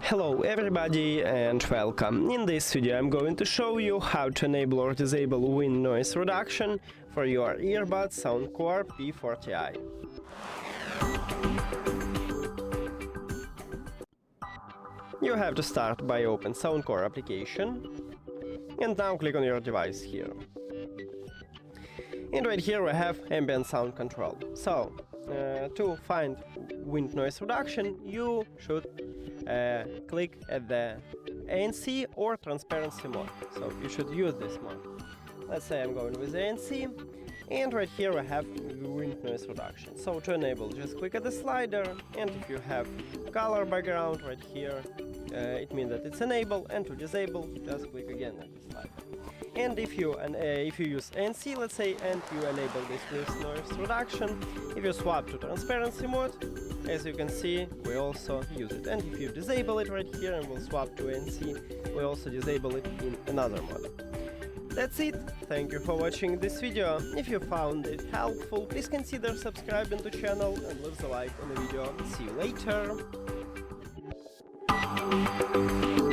Hello everybody and welcome. In this video I'm going to show you how to enable or disable wind noise reduction for your earbuds SOUNDCORE P40i. You have to start by open SOUNDCORE application and now click on your device here. And right here we have ambient sound control. So to find wind noise reduction you should click at the ANC or transparency mode. So you should use this mode. Let's say I'm going with ANC, and right here I have wind noise reduction. So to enable, just click at the slider, and if you have color background right here, it means that it's enabled, and to disable, just click again at the slider. And if you use ANC, let's say, and you enable this wind noise reduction, if you swap to transparency mode, as you can see, we also use it. And if you disable it right here and we'll swap to ANC, we also disable it in another mode. That's it. Thank you for watching this video. If you found it helpful, please consider subscribing to the channel and leave a like on the video. See you later.